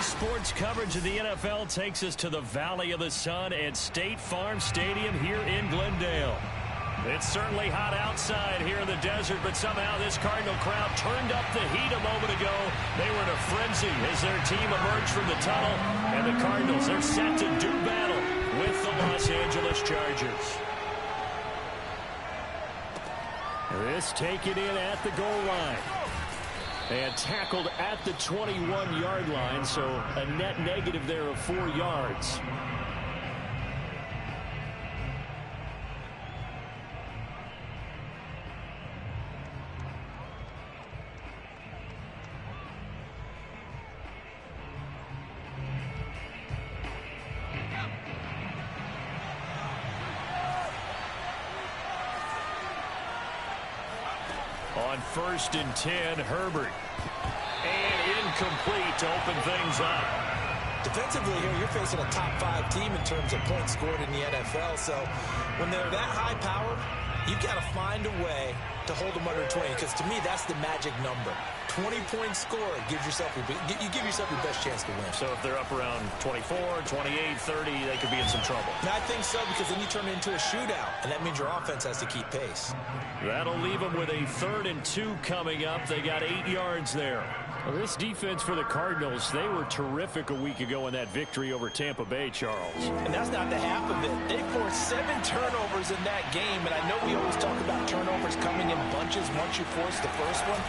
Sports coverage of the NFL takes us to the Valley of the Sun at State Farm Stadium here in Glendale. It's certainly hot outside here in the desert, but somehow this Cardinal crowd turned up the heat a moment ago. They were in a frenzy as their team emerged from the tunnel, and the Cardinals are set to do battle with the Los Angeles Chargers. This taken in at the goal line. And tackled at the 21-yard line, so a net negative there of 4 yards. On 1st and 10, Herbert. And incomplete to open things up. Defensively here, you're facing a top 5 team in terms of points scored in the NFL. So when they're that high powered, you got to find a way to hold them under 20. Because to me, that's the magic number. 20 points scored gives yourself you give yourself your best chance to win. So if they're up around 24, 28, 30, they could be in some trouble. And I think so, because then you turn it into a shootout, and that means your offense has to keep pace. That'll leave them with a 3rd and 2 coming up. They got 8 yards there. Well, this defense for the Cardinals, they were terrific a week ago in that victory over Tampa Bay, Charles. And that's not the half of it. They forced 7 turnovers in that game, and I know we always talk about turnovers coming in bunches once you force the first one.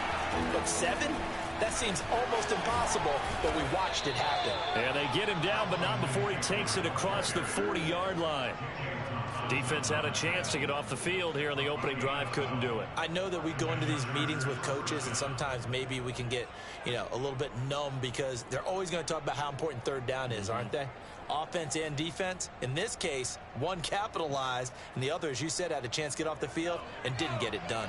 But 7? That seems almost impossible, but we watched it happen. And they get him down, but not before he takes it across the 40-yard line. Defense had a chance to get off the field here in the opening drive, couldn't do it. I know that we go into these meetings with coaches, and sometimes maybe we can get, a little bit numb because they're always going to talk about how important 3rd down is, aren't they? Offense and defense. In this case, one capitalized, and the other, as you said, had a chance to get off the field and didn't get it done.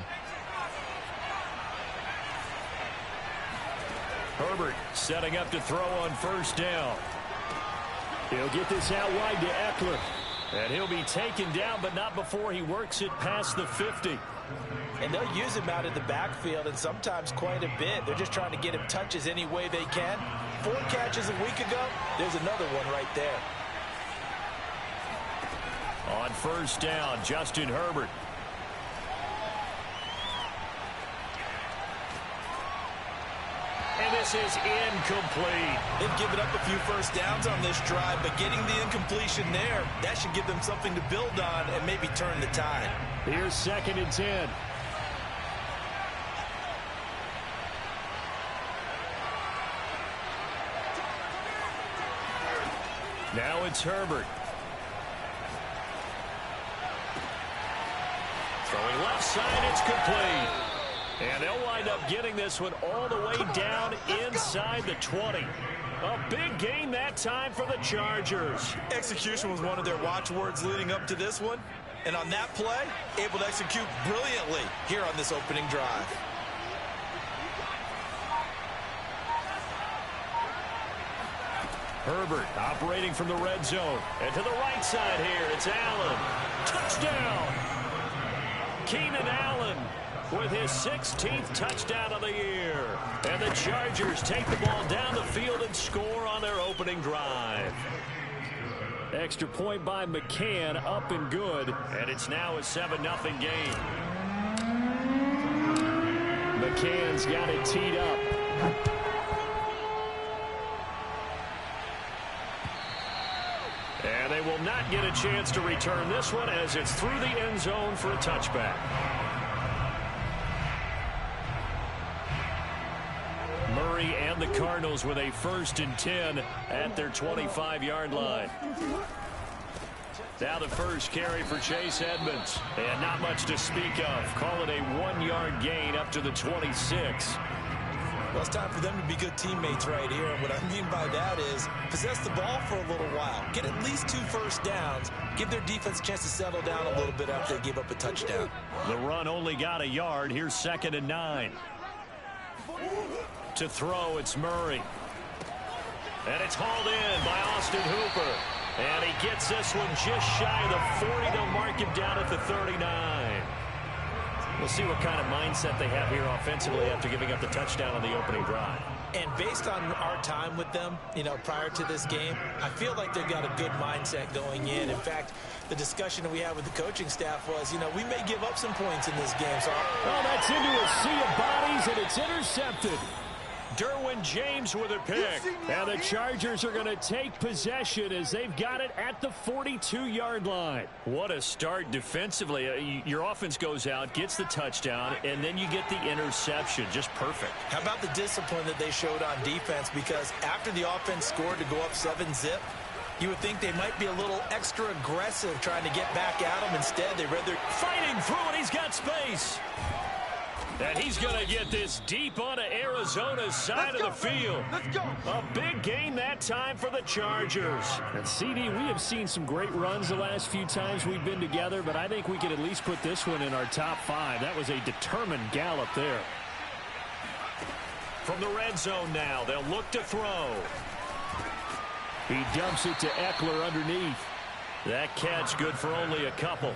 Herbert setting up to throw on 1st down. He'll get this out wide to Eckler. And he'll be taken down, but not before he works it past the 50. And they'll use him out in the backfield, and sometimes quite a bit. They're just trying to get him touches any way they can. 4 catches a week ago, there's another one right there. On 1st down, Justin Herbert. And this is incomplete. They've given up a few 1st downs on this drive, but getting the incompletion there, that should give them something to build on and maybe turn the tide. Here's 2nd and 10. Now it's Herbert. Throwing left side, it's complete. And they'll wind up getting this one all the way down inside the 20. A big gain that time for the Chargers. Execution was one of their watchwords leading up to this one. And on that play, able to execute brilliantly here on this opening drive. Herbert operating from the red zone. And to the right side here, it's Allen. Touchdown! Keenan Allen with his 16th touchdown of the year. And the Chargers take the ball down the field and score on their opening drive. Extra point by McCann, up and good. And it's now a 7-0 game. McCann's got it teed up. And they will not get a chance to return this one as it's through the end zone for a touchback. Murray and the Cardinals with a 1st and 10 at their 25-yard line. Now the first carry for Chase Edmonds. And not much to speak of. Call it a 1-yard gain up to the 26. Well, it's time for them to be good teammates right here. And what I mean by that is possess the ball for a little while. Get at least 2 1st downs. Give their defense a chance to settle down a little bit after they give up a touchdown. The run only got a yard. Here's 2nd and 9. To throw, it's Murray. And it's hauled in by Austin Hooper. And he gets this one just shy of the 40. They'll mark him down at the 39. We'll see what kind of mindset they have here offensively after giving up the touchdown on the opening drive. And based on our time with them, prior to this game, I feel like they've got a good mindset going in. In fact, the discussion that we had with the coaching staff was, we may give up some points in this game. So, that's into a sea of bodies, and it's intercepted. Derwin James with a pick. And the Chargers are going to take possession as they've got it at the 42-yard line. What a start defensively. Your offense goes out, gets the touchdown, and then you get the interception. Just perfect. How about the discipline that they showed on defense? Because after the offense scored to go up 7-zip, you would think they might be a little extra aggressive trying to get back at them. Instead, they read their... Fighting through, and he's got space. And he's going to get this deep onto Arizona's side of the field. Let's go. A big gain that time for the Chargers. And CD, we have seen some great runs the last few times we've been together, but I think we could at least put this one in our top 5. That was a determined gallop there. From the red zone now, they'll look to throw. He dumps it to Eckler underneath. That catch good for only a couple.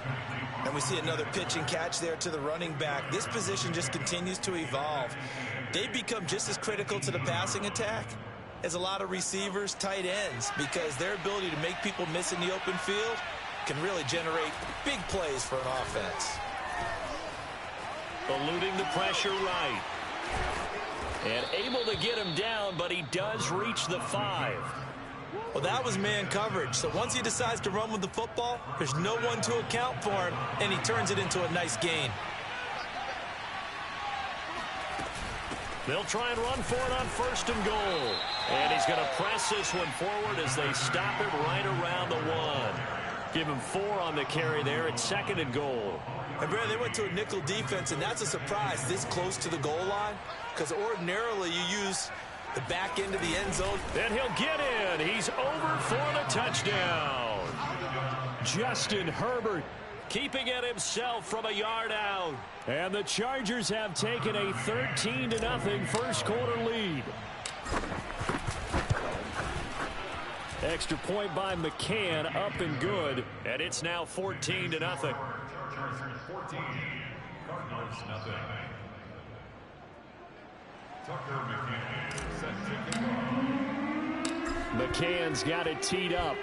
And we see another pitch and catch there to the running back. This position just continues to evolve. They become just as critical to the passing attack as a lot of receivers, tight ends, because their ability to make people miss in the open field can really generate big plays for an offense. Eluding the pressure right. And able to get him down, but he does reach the 5. Well, that was man coverage. So once he decides to run with the football, there's no one to account for him, and he turns it into a nice gain. They'll try and run for it on 1st and goal. And he's going to press this one forward as they stop him right around the 1. Give him 4 on the carry there at 2nd and goal. And Brad, they went to a nickel defense, and that's a surprise this close to the goal line, because ordinarily you use the back end of the end zone. And he'll get in. He's over for the touchdown. Justin Herbert keeping it himself from a yard out. And the Chargers have taken a 13-0 first quarter lead. Extra point by McCann, up and good. And it's now 14-0. Chargers 14, Cardinals nothing. Tucker McCann set to kick off. McCann's got it teed up.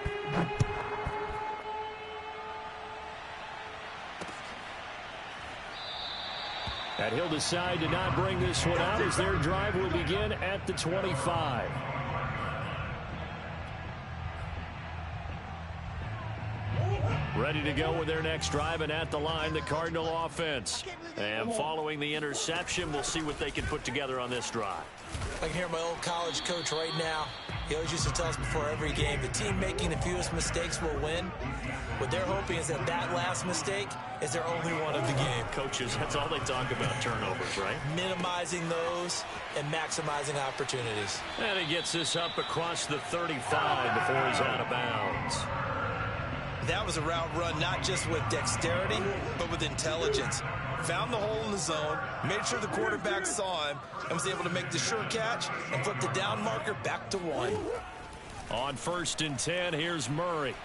And he'll decide to not bring this one out as their drive will begin at the 25. Ready to go with their next drive, and at the line, the Cardinal offense. And following the interception, we'll see what they can put together on this drive. I can hear my old college coach right now. He always used to tell us before every game, the team making the fewest mistakes will win. What they're hoping is that that last mistake is their only one of the game. Coaches, that's all they talk about, turnovers, right? Minimizing those and maximizing opportunities. And he gets this up across the 35 before he's out of bounds. That was a route run not just with dexterity, but with intelligence. Found the hole in the zone, made sure the quarterback saw him, and was able to make the sure catch and flip the down marker back to 1. On 1st and 10, here's Murray.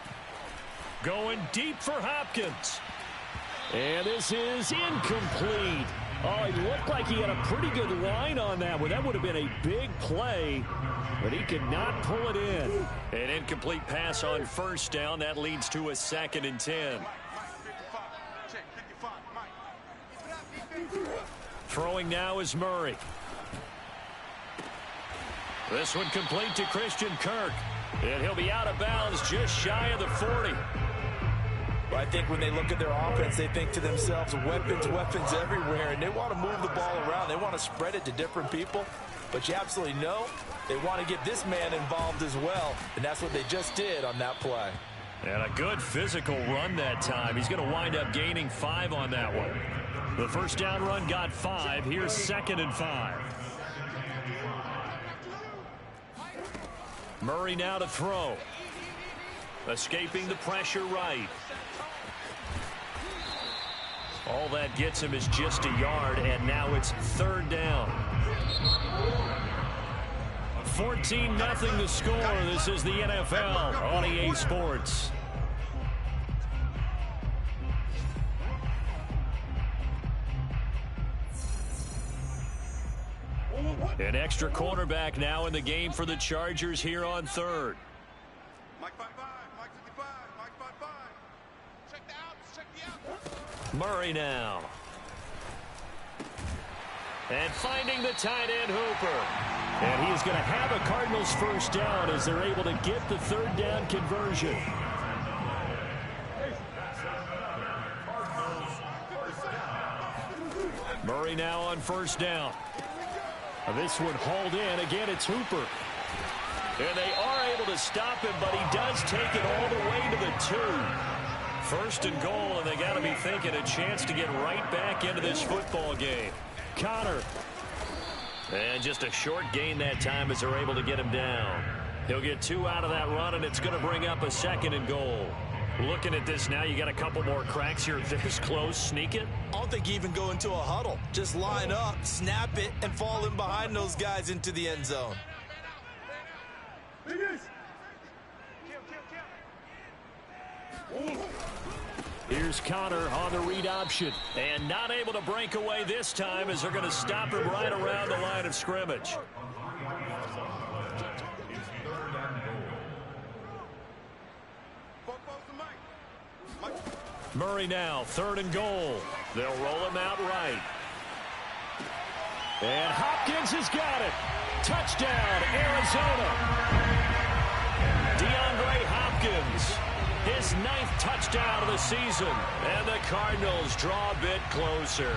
Going deep for Hopkins. And this is incomplete. Oh, he looked like he had a pretty good line on that one. That would have been a big play, but he could not pull it in. An incomplete pass on 1st down. That leads to a 2nd and 10. Throwing now is Murray. This one complete to Christian Kirk. And he'll be out of bounds just shy of the 40. Well, I think when they look at their offense, they think to themselves, weapons, weapons everywhere, and they want to move the ball around. They want to spread it to different people. But you absolutely know they want to get this man involved as well, and that's what they just did on that play. And a good physical run that time. He's going to wind up gaining 5 on that one. The first down run got 5. Here's 2nd and 5. Murray now to throw. Escaping the pressure right. All that gets him is just a yard, and now it's 3rd down. 14-0 the score. This is the NFL on EA Sports. An extra cornerback now in the game for the Chargers here on third. Mike 5-5, Mike 55, Mike 5-5. Check the outs, check the outs. Murray now. And finding the tight end Hooper. And he is going to have a Cardinals first down as they're able to get the third down conversion. Murray now on first down. This one hauled in. Again, it's Hooper. And they are able to stop him, but he does take it all the way to the 2. First and goal, and they got to be thinking a chance to get right back into this football game. Connor. And just a short gain that time as they're able to get him down. He'll get 2 out of that run, and it's going to bring up a second and goal. Looking at this now, you got a couple more cracks here. This close, sneak it. I don't think you even go into a huddle. Just line up, snap it, and fall in behind those guys into the end zone. Here's Connor on the read option. And not able to break away this time as they're going to stop him right around the line of scrimmage. Murray now, third and goal. They'll roll him out right. And Hopkins has got it. Touchdown, Arizona. DeAndre Hopkins, his 9th touchdown of the season. And the Cardinals draw a bit closer.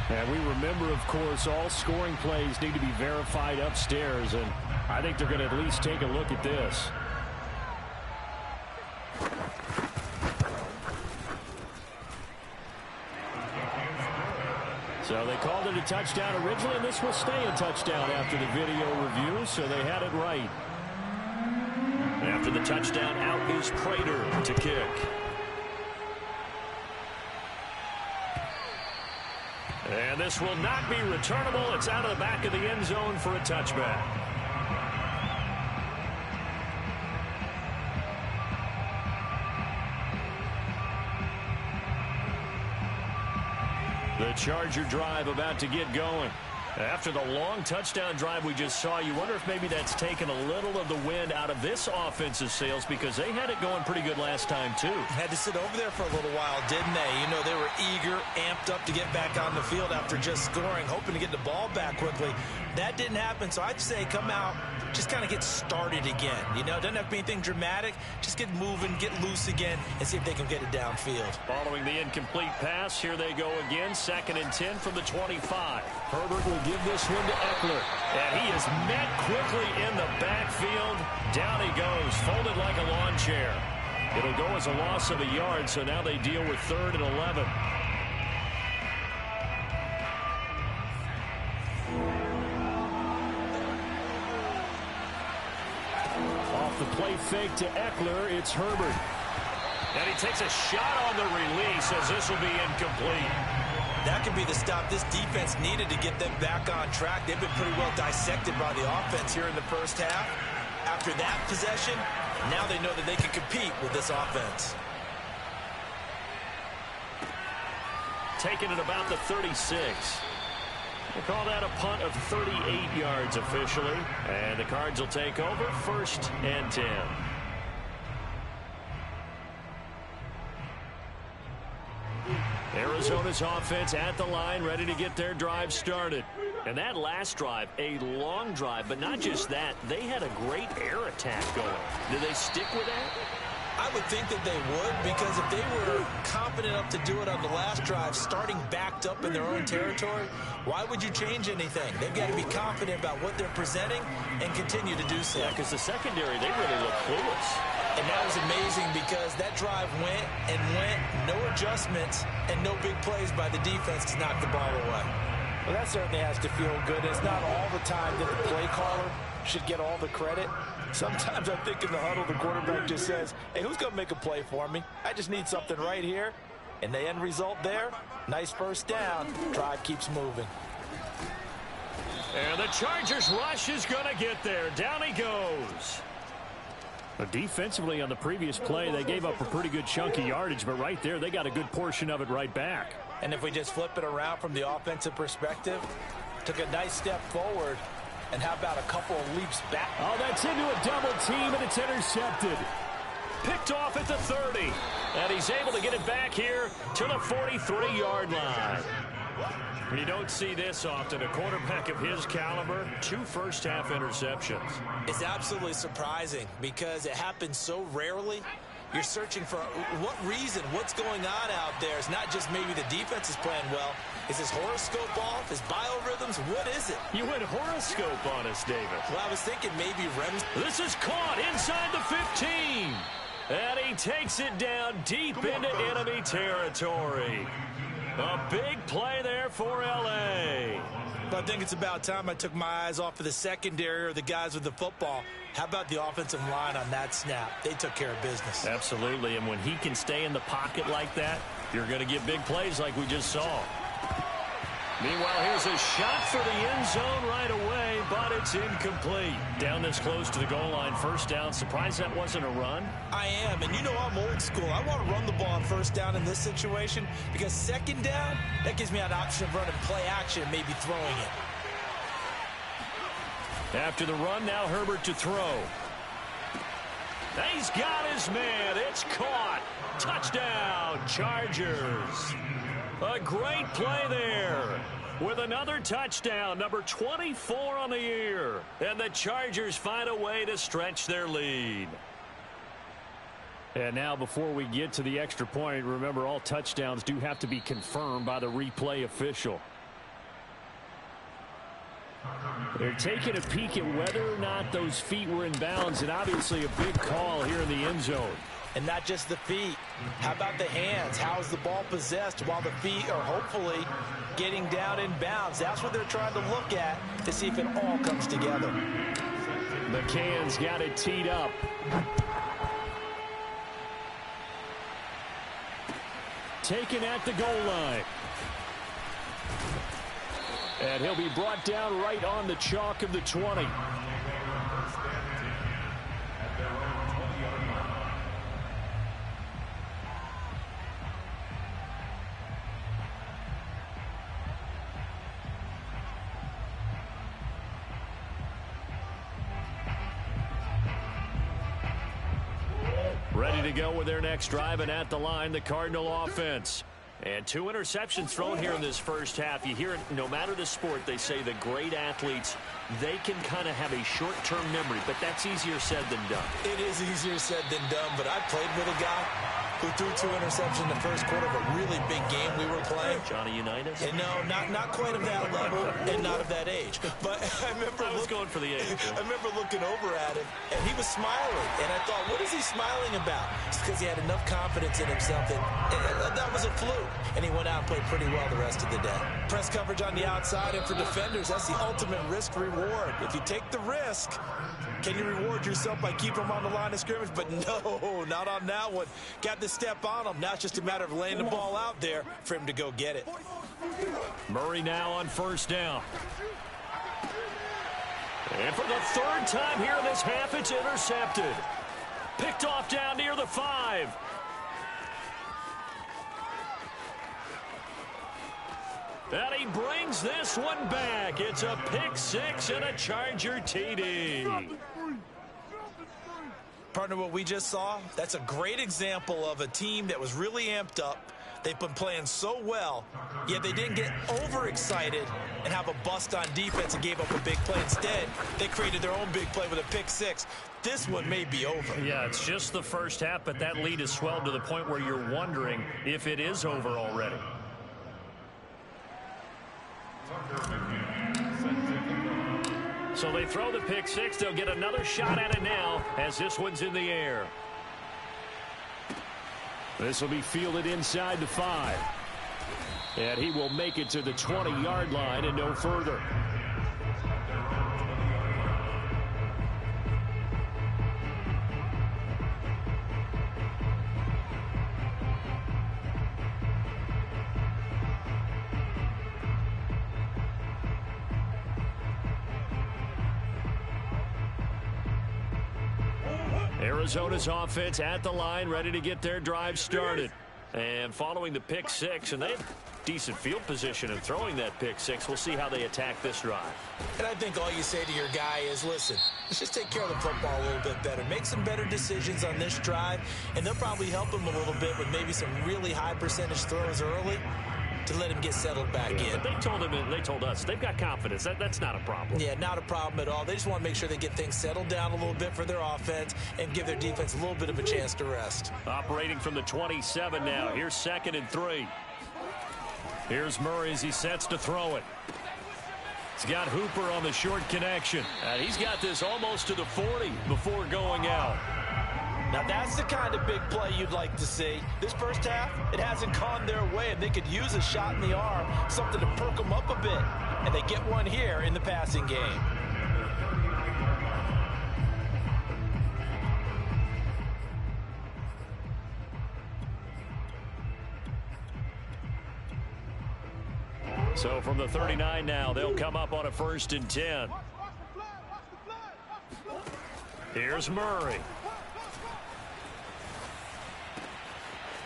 And we remember, of course, all scoring plays need to be verified upstairs. And I think they're going to at least take a look at this. So they called it a touchdown originally, and this will stay a touchdown after the video review, so they had it right. After the touchdown, out is Prater to kick. And this will not be returnable. It's out of the back of the end zone for a touchback. The Charger drive about to get going. After the long touchdown drive we just saw, you wonder if maybe that's taken a little of the wind out of this offensive sails because they had it going pretty good last time, too. Had to sit over there for a little while, didn't they? You know, they were eager, amped up to get back on the field after just scoring, hoping to get the ball back quickly. That didn't happen, so I'd say come out, just kind of get started again. You know, doesn't have to be anything dramatic. Just get moving, get loose again, and see if they can get it downfield. Following the incomplete pass, here they go again. 2nd and 10 from the 25. Herbert will give this one to Eckler. And he is met quickly in the backfield. Down he goes, folded like a lawn chair. It'll go as a loss of a yard, so now they deal with 3rd and 11. Off the play fake to Eckler, it's Herbert. And he takes a shot on the release as this will be incomplete. That could be the stop this defense needed to get them back on track. They've been pretty well dissected by the offense here in the first half. After that possession, now they know that they can compete with this offense. Taking it about the 36. We'll call that a punt of 38 yards officially. And the Cards will take over 1st and 10. Arizona's offense at the line, ready to get their drive started. And that last drive, a long drive, but not just that. They had a great air attack going. Do they stick with that? I would think that they would, because if they were confident enough to do it on the last drive, starting backed up in their own territory, why would you change anything? They've got to be confident about what they're presenting and continue to do so. Yeah, because the secondary, they really look clueless. And that was amazing because that drive went and went, no adjustments, and no big plays by the defense to knock the ball away. Well, that certainly has to feel good. It's not all the time that the play caller should get all the credit. Sometimes I think in the huddle, the quarterback just says, hey, who's going to make a play for me? I just need something right here. And the end result there, nice first down. Drive keeps moving. And the Chargers rush is going to get there. Down he goes. But defensively on the previous play, they gave up a pretty good chunk of yardage, but right there, they got a good portion of it right back. And if we just flip it around from the offensive perspective, Took a nice step forward. And how about a couple of leaps back? Oh, that's into a double team, and it's intercepted. Picked off at the 30. And he's able to get it back here to the 43-yard line. You don't see this often. A quarterback of his caliber, 2 first-half interceptions. It's absolutely surprising because it happens so rarely. You're searching for what reason, what's going on out there. It's not just maybe the defense is playing well. Is his horoscope off? His biorhythms? What is it? You went horoscope on us, David. Well, I was thinking maybe REM. This is caught inside the 15. And he takes it down deep into enemy territory. A big play there for L.A. But I think it's about time I took my eyes off of the secondary or the guys with the football. How about the offensive line on that snap? They took care of business. Absolutely, and when he can stay in the pocket like that, you're going to get big plays like we just saw. Meanwhile, here's a shot for the end zone right away, but it's incomplete. Down this close to the goal line, first down. Surprised that wasn't a run? I am, and you know I'm old school. I want to run the ball on first down in this situation because second down, that gives me an option of running play action and maybe throwing it. After the run, now Herbert to throw. He's got his man. It's caught. Touchdown, Chargers. A great play there with another touchdown, number 24 on the year. And the Chargers find a way to stretch their lead. And now before we get to the extra point, remember all touchdowns do have to be confirmed by the replay official. They're taking a peek at whether or not those feet were in bounds, and obviously a big call here in the end zone. And not just the feet. How about the hands? How is the ball possessed while the feet are hopefully getting down in bounds? That's what they're trying to look at to see if it all comes together. McCann's got it teed up. Taken at the goal line. And he'll be brought down right on the chalk of the 20. Ready to go with their next drive, and at the line, the Cardinal offense. And 2 interceptions thrown here in this first half. You hear it, no matter the sport, they say the great athletes, they can kind of have a short-term memory, but that's easier said than done. It is easier said than done, but I played with a guy who threw 2 interceptions in the first quarter of a really big game we were playing. Johnny Unitas? And no, not quite of that level and not of that age. But I remember going for the age. I remember looking over at him, and he was smiling. And I thought, what is he smiling about? It's because he had enough confidence in himself that was a fluke. And he went out and played pretty well the rest of the day. Press coverage on the outside, and for defenders, that's the ultimate risk-reward. If you take the risk, can you reward yourself by keeping him on the line of scrimmage? But no, not on that one. Got to step on him. Now it's just a matter of laying the ball out there for him to go get it. Murray now on first down. And for the 3rd time here in this half, it's intercepted. Picked off down near the 5. And he brings this one back. It's a pick 6 and a Charger TD. Partner, what we just saw, that's a great example of a team that was really amped up. They've been playing so well, yet they didn't get overexcited and have a bust on defense and gave up a big play. Instead, they created their own big play with a pick 6. This one may be over. Yeah, it's just the first half, but that lead has swelled to the point where you're wondering if it is over already. So they throw the pick 6. They'll get another shot at it now as this one's in the air. This will be fielded inside the 5. And he will make it to the 20-yard line and no further. Arizona's offense at the line, ready to get their drive started. And following the pick 6, and they've decent field position and throwing that pick six. We'll see how they attack this drive. And I think all you say to your guy is, listen, let's just take care of the football a little bit better. Make some better decisions on this drive, and they'll probably help him a little bit with maybe some really high percentage throws early to let him get settled back in. But they told us they've got confidence. That's not a problem. Yeah, not a problem at all. They just want to make sure they get things settled down a little bit for their offense and give their defense a little bit of a chance to rest. Operating from the 27 now. Here's 2nd and 3. Here's Murray as he sets to throw it. He's got Hooper on the short connection. And he's got this almost to the 40 before going out. Now, that's the kind of big play you'd like to see. This first half, it hasn't gone their way, and they could use a shot in the arm, something to perk them up a bit. And they get one here in the passing game. So from the 39 now, they'll come up on a 1st and 10. Here's Murray.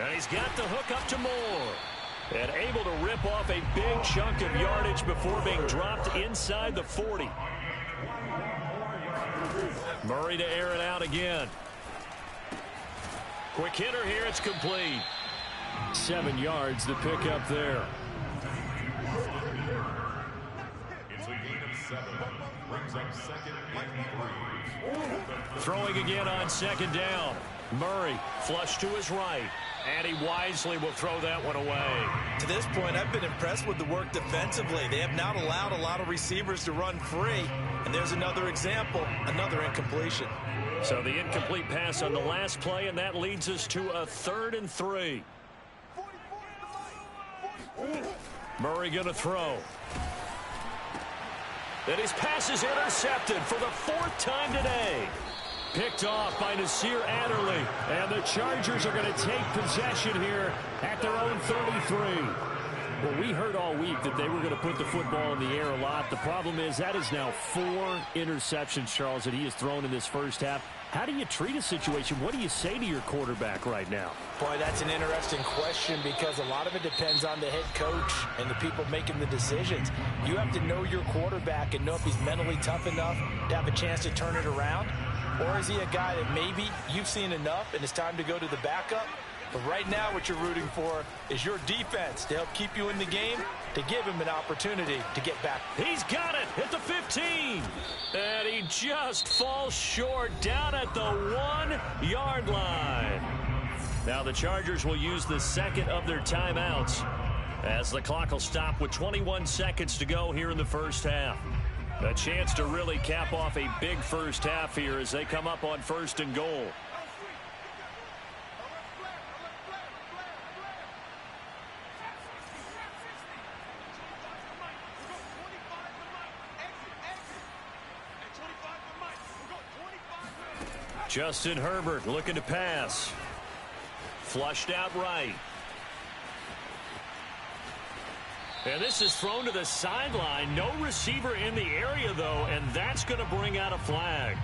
And he's got the hook up to Moore. And able to rip off a big chunk of yardage before being dropped inside the 40. Murray to air it out again. Quick hitter here, it's complete. 7 yards, the pickup there. It's a gain of 7. Brings up 2nd and 3. Throwing again on 2nd down. Murray flush to his right. And he wisely will throw that one away. To this point, I've been impressed with the work defensively. They have not allowed a lot of receivers to run free. And there's another example, another incompletion. So the incomplete pass on the last play, and that leads us to a 3rd and 3. Murray going to throw. And his pass is intercepted for the 4th time today. Picked off by Nasir Adderley. And the Chargers are going to take possession here at their own 33. Well, we heard all week that they were going to put the football in the air a lot. The problem is that is now 4 interceptions, Charles, that he has thrown in this first half. How do you treat a situation? What do you say to your quarterback right now? Boy, that's an interesting question because a lot of it depends on the head coach and the people making the decisions. You have to know your quarterback and know if he's mentally tough enough to have a chance to turn it around. Or is he a guy that maybe you've seen enough and it's time to go to the backup? But right now what you're rooting for is your defense to help keep you in the game, to give him an opportunity to get back. He's got it at the 15. And he just falls short down at the 1-yard line. Now the Chargers will use the 2nd of their timeouts as the clock will stop with 21 seconds to go here in the first half. A chance to really cap off a big first half here as they come up on 1st and goal. Justin Herbert looking to pass. Flushed out right. And this is thrown to the sideline. No receiver in the area, though, and that's going to bring out a flag.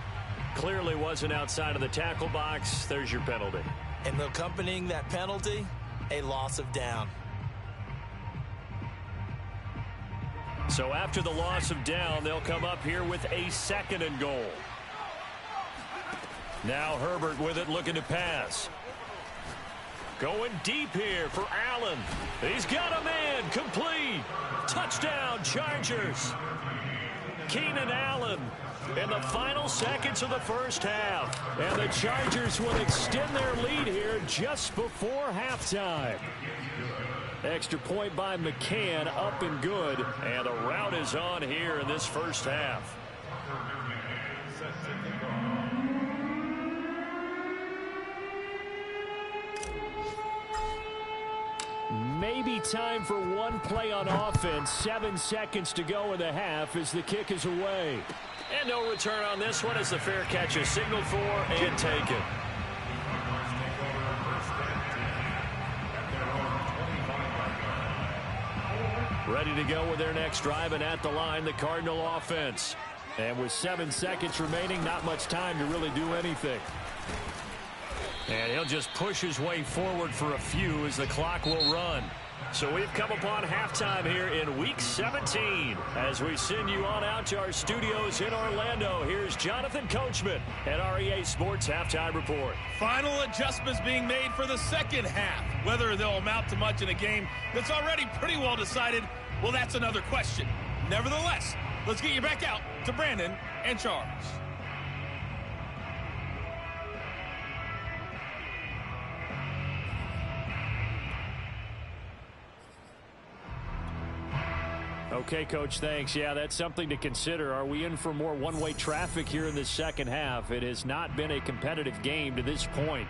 Clearly wasn't outside of the tackle box. There's your penalty. And accompanying that penalty, a loss of down. So after the loss of down, they'll come up here with a 2nd and goal. Now Herbert with it, looking to pass. Going deep here for Allen. He's got a man, complete. Touchdown, Chargers. Keenan Allen in the final seconds of the first half. And the Chargers will extend their lead here just before halftime. Extra point by McCann, up and good. And the route is on here in this first half. Maybe time for one play on offense. 7 seconds to go in the half as the kick is away. And no return on this one as the fair catch is signaled for and taken. Ready to go with their next drive, and at the line, the Cardinal offense. And with 7 seconds remaining, not much time to really do anything. And he'll just push his way forward for a few as the clock will run. So we've come upon halftime here in Week 17. As we send you on out to our studios in Orlando, here's Jonathan Coachman at REA Sports Halftime Report. Final adjustments being made for the second half. Whether they'll amount to much in a game that's already pretty well decided, well, that's another question. Nevertheless, let's get you back out to Brandon and Charles. Okay, Coach, thanks. Yeah, that's something to consider. Are we in for more one-way traffic here in the second half? It has not been a competitive game to this point.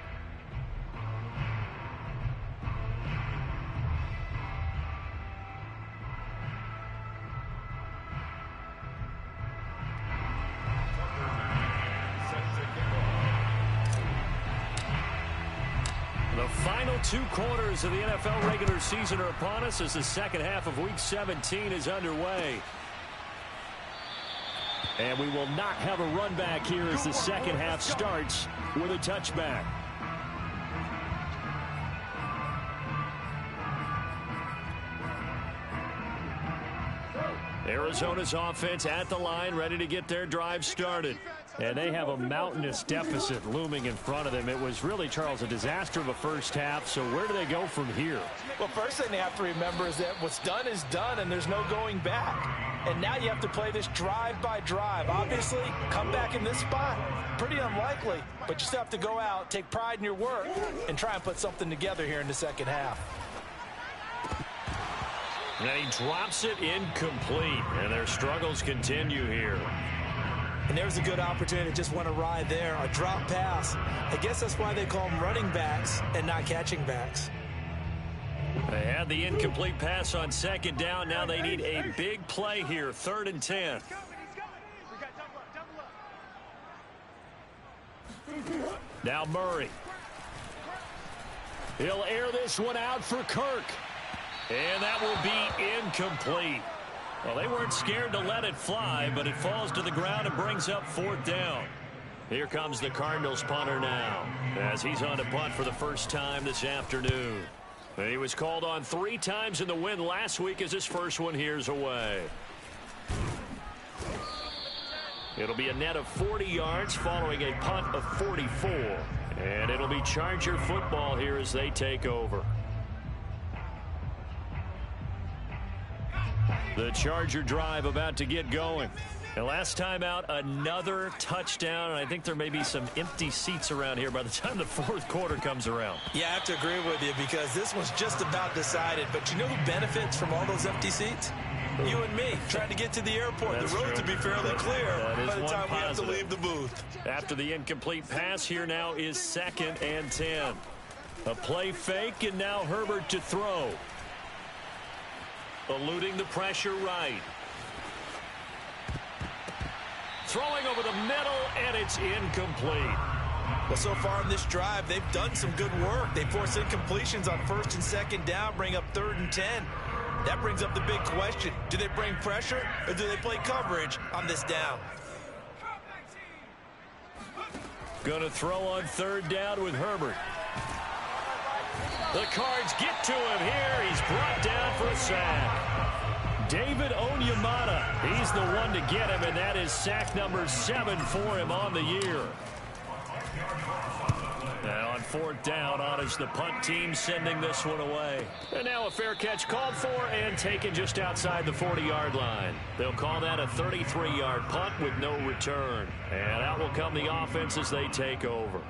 The final 2 quarters of the NFL regular season are upon us as the second half of Week 17 is underway. And we will not have a run back here as the second half starts with a touchback. Arizona's offense at the line, ready to get their drive started. And they have a mountainous deficit looming in front of them. It was really, Charles, a disaster of a first half. So where do they go from here? Well, first thing they have to remember is that what's done is done, and there's no going back. And now you have to play this drive by drive. Obviously, come back in this spot, pretty unlikely. But you still have to go out, take pride in your work, and try and put something together here in the second half. And he drops it incomplete, and their struggles continue here. And there's a good opportunity to just want to ride there, a drop pass. I guess that's why they call them running backs and not catching backs. They had the incomplete pass on second down. Now they need a big play here, 3rd and 10. Now Murray. He'll air this one out for Kirk. And that will be incomplete. Well, they weren't scared to let it fly, but it falls to the ground and brings up 4th down. Here comes the Cardinals punter now, as he's on to punt for the first time this afternoon. And he was called on 3 times in the win last week as his first one here's away. It'll be a net of 40 yards following a punt of 44. And it'll be Charger football here as they take over. The Charger drive about to get going. And last time out, another touchdown. And I think there may be some empty seats around here by the time the 4th quarter comes around. Yeah, I have to agree with you because this one's just about decided. But you know who benefits from all those empty seats? You and me, trying to get to the airport. That's the road true. to be fairly clear by the time we have to leave the booth. After the incomplete pass, here now is 2nd and 10. A play fake, and now Herbert to throw. Eluding the pressure right. Throwing over the middle, and it's incomplete. Well, so far in this drive, they've done some good work. They force incompletions on 1st and 2nd down, bring up 3rd and 10. That brings up the big question. Do they bring pressure, or do they play coverage on this down? Going to throw on 3rd down with Herbert. The Cards get to him here. He's brought down for a sack. David Onyemata, he's the one to get him, and that is sack number 7 for him on the year. Now on 4th down, on is the punt team sending this one away. And now a fair catch called for and taken just outside the 40-yard line. They'll call that a 33-yard punt with no return. And out will come the offense as they take over.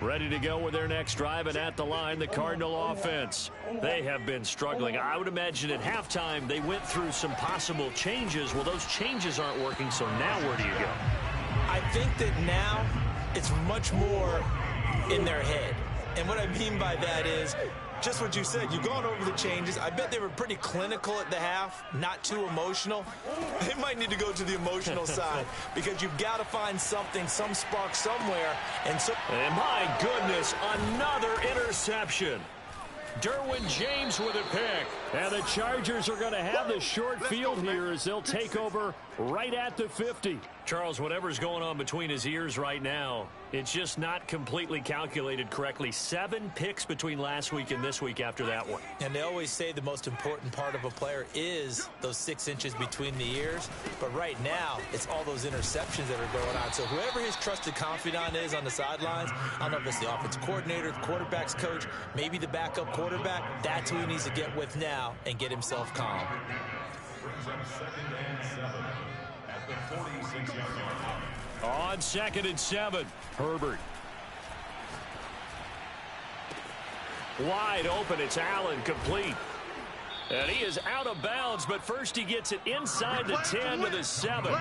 Ready to go with their next drive, and at the line, the Cardinal offense. They have been struggling. I would imagine at halftime they went through some possible changes. Well, those changes aren't working, so now where do you go? I think that now it's much more in their head. And what I mean by that is just what you said. You've gone over the changes. I bet they were pretty clinical at the half, not too emotional. They might need to go to the emotional side because you've got to find something, some spark somewhere. And my goodness, another interception. Derwin James with a pick. And the Chargers are going to have the short field here as they'll take over right at the 50. Charles, whatever's going on between his ears right now, it's just not completely calculated correctly. 7 picks between last week and this week after that one. And they always say the most important part of a player is those 6 inches between the ears. But right now, it's all those interceptions that are going on. So whoever his trusted confidant is on the sidelines, I don't know if it's the offensive coordinator, the quarterback's coach, maybe the backup quarterback, that's who he needs to get with now and get himself calm. Brings up 2nd and 7 at the 46-yard line. On 2nd and 7, Herbert. Wide open, it's Allen, complete. And he is out of bounds, but first he gets it inside the 10 to the 7.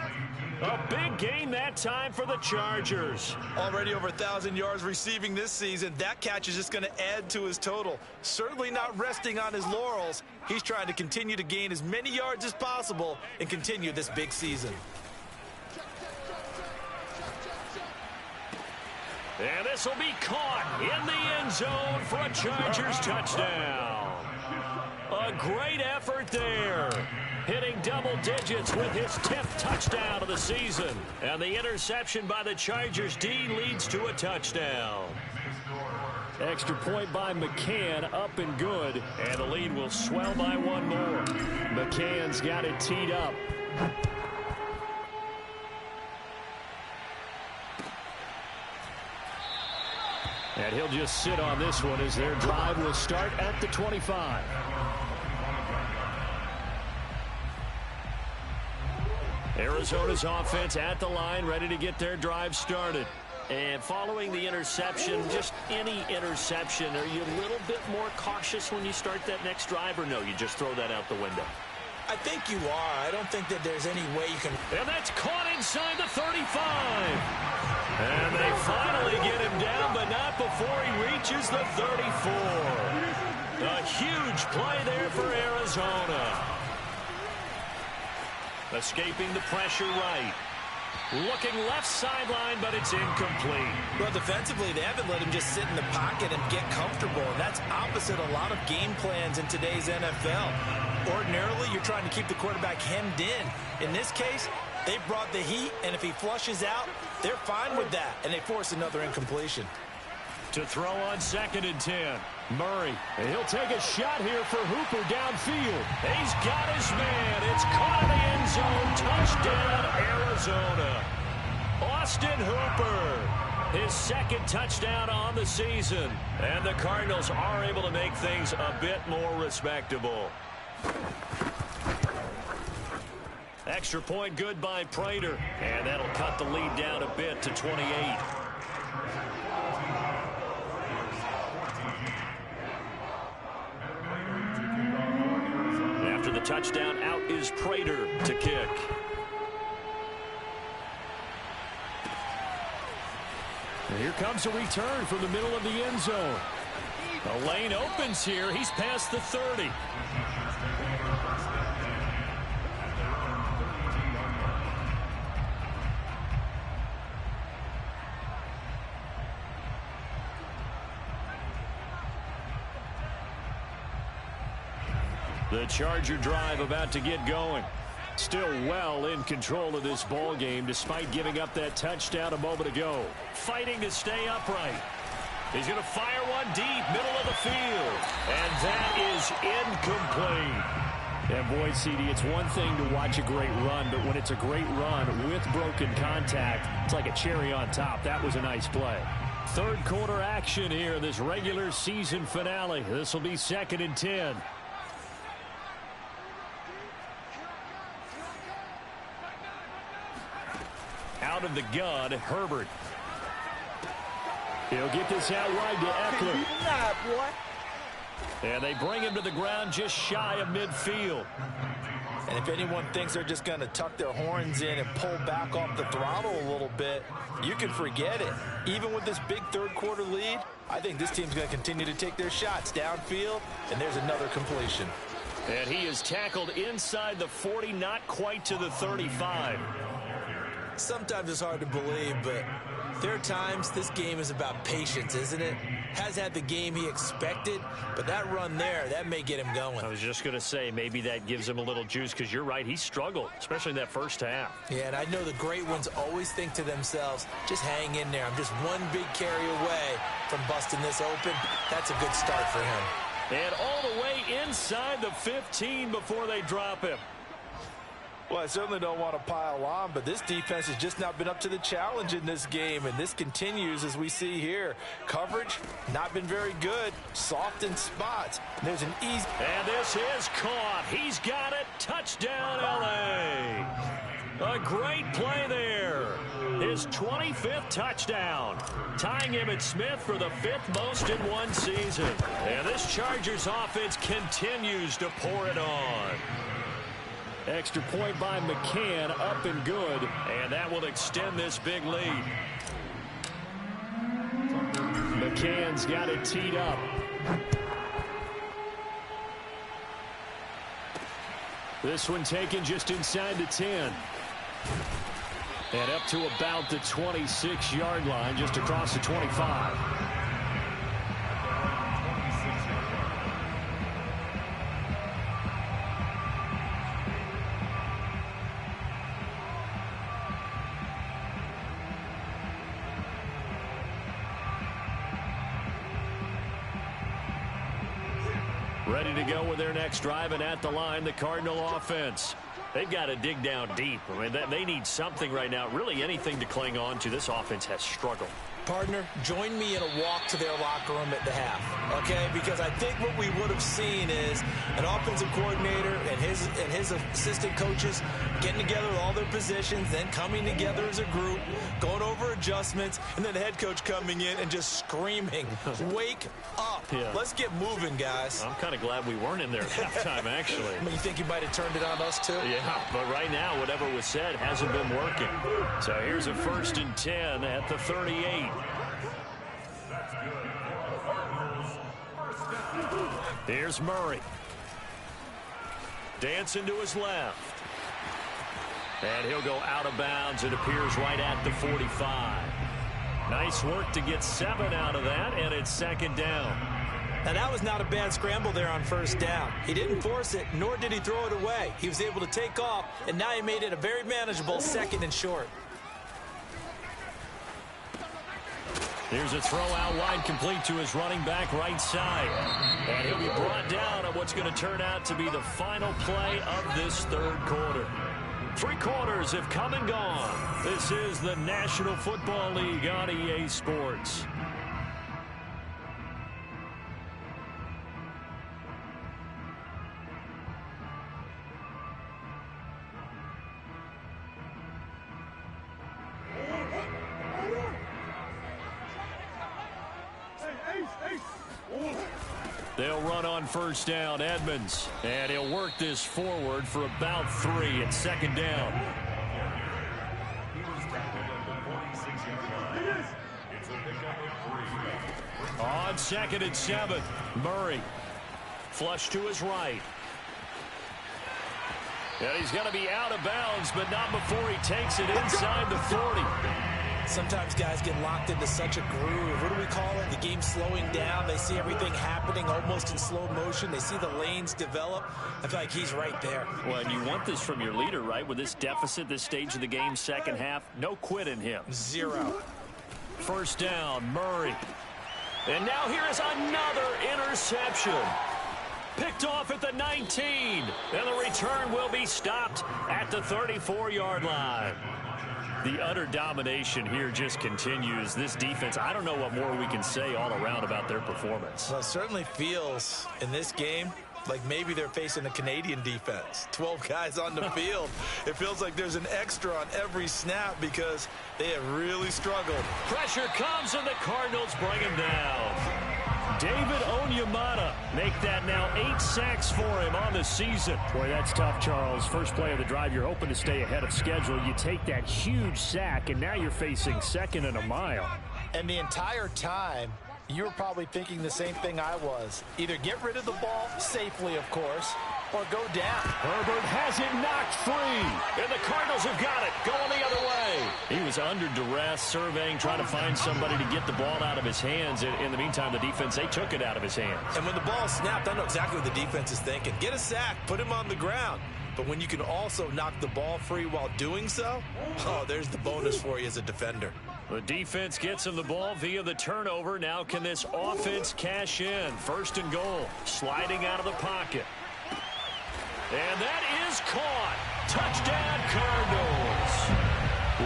A big gain that time for the Chargers. Already over 1,000 yards receiving this season. That catch is just going to add to his total. Certainly not resting on his laurels. He's trying to continue to gain as many yards as possible and continue this big season. And this will be caught in the end zone for a Chargers touchdown. A great effort there. Hitting double digits with his 10th touchdown of the season. And the interception by the Chargers D leads to a touchdown. Extra point by McCann, up and good. And the lead will swell by 1 more. McCann's got it teed up. And he'll just sit on this one as their drive will start at the 25. Arizona's offense at the line, ready to get their drive started. And following the interception, just any interception, are you a little bit more cautious when you start that next drive, or no, you just throw that out the window? I think you are. I don't think that there's any way you can. And that's caught inside the 35. And they finally get him down, but not before he reaches the 34. A huge play there for Arizona. Escaping the pressure right. Looking left sideline, but it's incomplete. Well, defensively, they haven't let him just sit in the pocket and get comfortable. And that's opposite a lot of game plans in today's NFL. Ordinarily, you're trying to keep the quarterback hemmed in. In this case, they brought the heat, and if he flushes out, they're fine with that, and they force another incompletion. To throw on 2nd and 10. Murray, and he'll take a shot here for Hooper downfield. He's got his man. It's caught in the end zone. Touchdown, Arizona. Austin Hooper, his 2nd touchdown on the season. And the Cardinals are able to make things a bit more respectable. Extra point good by Prater. And that'll cut the lead down a bit to 28. After the touchdown, out is Prater to kick. And here comes a return from the middle of the end zone. The lane opens here. He's past the 30. The Charger drive about to get going. Still well in control of this ball game despite giving up that touchdown a moment ago. Fighting to stay upright. He's going to fire one deep, middle of the field. And that is incomplete. And boy, CD, it's one thing to watch a great run, but when it's a great run with broken contact, it's like a cherry on top. That was a nice play. Third quarter action here in this regular season finale. This will be 2nd and 10. Out of the gun, Herbert. He'll get this out wide to Eckler. And they bring him to the ground just shy of midfield. And if anyone thinks they're just going to tuck their horns in and pull back off the throttle a little bit, you can forget it. Even with this big third quarter lead, I think this team's going to continue to take their shots downfield, and there's another completion. And he is tackled inside the 40, not quite to the 35. Sometimes it's hard to believe, but there are times this game is about patience, isn't it? has had the game he expected, but that run there, that may get him going. I was just going to say, maybe that gives him a little juice, because you're right, he struggled, especially in that first half. Yeah, and I know the great ones always think to themselves, just hang in there. I'm just one big carry away from busting this open. That's a good start for him. And all the way inside the 15 before they drop him. Well, I certainly don't want to pile on, but this defense has just not been up to the challenge in this game, and this continues as we see here. Coverage, not been very good. Soft in spots. There's an easy... And this is caught. He's got it. Touchdown, L.A. A great play there. His 25th touchdown, tying Emmitt Smith for the 5th most in one season. And this Chargers offense continues to pour it on. Extra point by McCann, up and good, and that will extend this big lead. McCann's got it teed up. This one taken just inside the 10. And up to about the 26-yard line, just across the 25. Ready to go with their next drive, and at the line, the Cardinal offense. They've got to dig down deep. I mean, they need something right now, really anything to cling on to. This offense has struggled. Partner, join me in a walk to their locker room at the half, okay? Because I think what we would have seen is an offensive coordinator and his assistant coaches getting together with all their positions, then coming together as a group, going over adjustments, and then the head coach coming in and just screaming, wake up. Yeah. Let's get moving, guys. I'm kind of glad we weren't in there at halftime, actually. I mean, you think you might have turned it on us, too? Yeah, but right now, whatever was said hasn't been working. So here's a 1st and 10 at the 38. Here's Murray. Dancing to his left. And he'll go out of bounds. It appears right at the 45. Nice work to get 7 out of that, and it's 2nd down. Now, that was not a bad scramble there on 1st down. He didn't force it, nor did he throw it away. He was able to take off, and now he made it a very manageable 2nd and short. Here's a throw out wide, complete to his running back right side. And he'll be brought down on what's going to turn out to be the final play of this 3rd quarter. 3 quarters have come and gone. This is the National Football League on EA Sports. They'll run on 1st down, Edmonds. And he'll work this forward for about 3 at 2nd down. On 2nd and 7, Murray. Flush to his right. And he's going to be out of bounds, but not before he takes it inside the 40. Sometimes guys get locked into such a groove. What do we call it? The game's slowing down. They see everything happening almost in slow motion. They see the lanes develop. I feel like he's right there. Well, and you want this from your leader, right? With this deficit, this stage of the game, 2nd half, no quit in him. 0. 1st down, Murray. And now here is another interception. Picked off at the 19. And the return will be stopped at the 34-yard line. The utter domination here just continues. This defense, I don't know what more we can say all around about their performance. Well, it certainly feels in this game like maybe they're facing a Canadian defense. 12 guys on the field. It feels like there's an extra on every snap because they have really struggled. Pressure comes and the Cardinals bring him down. David Onyemata make that now 8 sacks for him on the season. Boy, that's tough, Charles. First play of the drive, you're hoping to stay ahead of schedule. You take that huge sack, and now you're facing 2nd and a mile. And the entire time, You were probably thinking the same thing I was. Either get rid of the ball safely, of course, or go down. Herbert has it knocked free. And the Cardinals have got it, going the other way. He was under duress, surveying, trying to find somebody to get the ball out of his hands. In the meantime, the defense, they took it out of his hands. And when the ball snapped, I know exactly what the defense is thinking. Get a sack, put him on the ground. But when you can also knock the ball free while doing so, oh, there's the bonus for you as a defender. The defense gets him the ball via the turnover. Now can this offense cash in? First and goal. Sliding out of the pocket. And that is caught. Touchdown, Cardinals.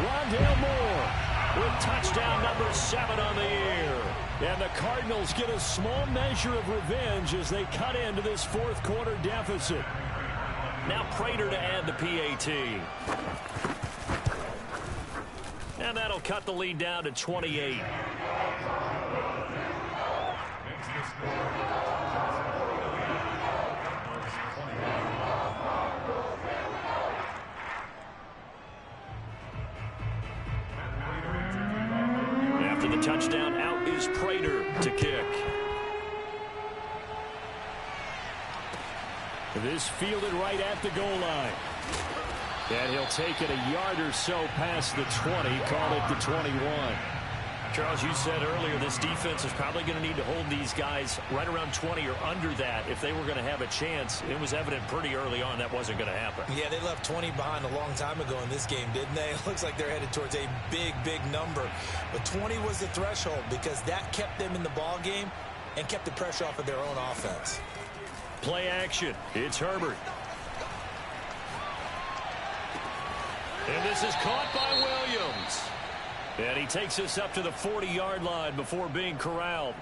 Rondale Moore with touchdown number 7 on the year. And the Cardinals get a small measure of revenge as they cut into this fourth quarter deficit. Now Prater to add the PAT. And that'll cut the lead down to 28. After the touchdown, out is Prater to kick. This fielded right at the goal line. And he'll take it a yard or so past the 20, call it the 21. Charles, you said earlier this defense is probably going to need to hold these guys right around 20 or under that if they were going to have a chance. It was evident pretty early on that wasn't going to happen. Yeah, they left 20 behind a long time ago in this game, didn't they? It looks like they're headed towards a big, big number. But 20 was the threshold because that kept them in the ball game and kept the pressure off of their own offense. Play action. It's Herbert. And this is caught by Williams. And he takes us up to the 40-yard line before being corralled.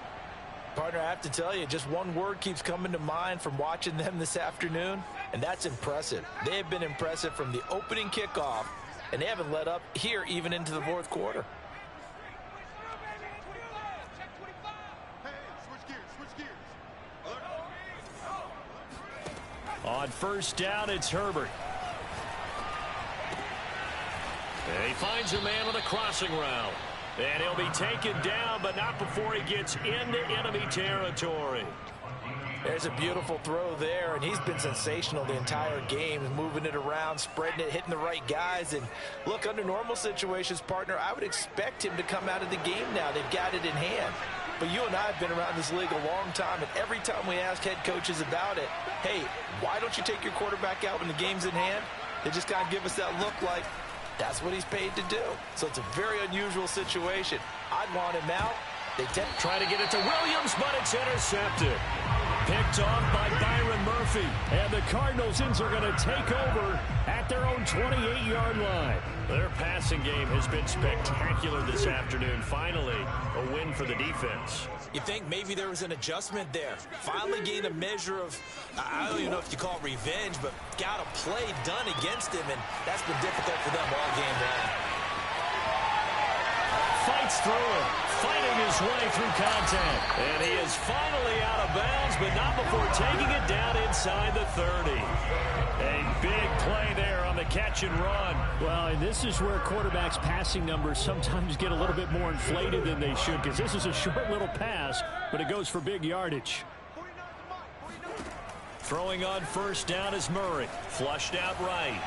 Partner, I have to tell you, just one word keeps coming to mind from watching them this afternoon, and that's impressive. They have been impressive from the opening kickoff, and they haven't let up here even into the fourth quarter. On first down, it's Herbert. And he finds a man with a crossing route. And he'll be taken down, but not before he gets into enemy territory. There's a beautiful throw there, and he's been sensational the entire game, moving it around, spreading it, hitting the right guys. And look, under normal situations, partner, I would expect him to come out of the game now. They've got it in hand. But you and I have been around this league a long time, and every time we ask head coaches about it, hey, why don't you take your quarterback out when the game's in hand? They just kind of give us that look like, that's what he's paid to do. So it's a very unusual situation. I'd want him out. They try to get it to Williams, but it's intercepted. Picked off by Byron Murphy. And the Cardinals are going to take over at their own 28-yard line. Their passing game has been spectacular this afternoon. Finally, a win for the defense. You think maybe there was an adjustment there. Finally gained a measure of, I don't even know if you call it revenge, but got a play done against him, and that's been difficult for them all game long. Fights through it, fighting his way through contact. And he is finally out of bounds, but not before taking it down inside the 30. A big play there on the catch and run. Well, and this is where quarterbacks' passing numbers sometimes get a little bit more inflated than they should, because this is a short little pass, but it goes for big yardage. Throwing on first down is Murray. Flushed out right.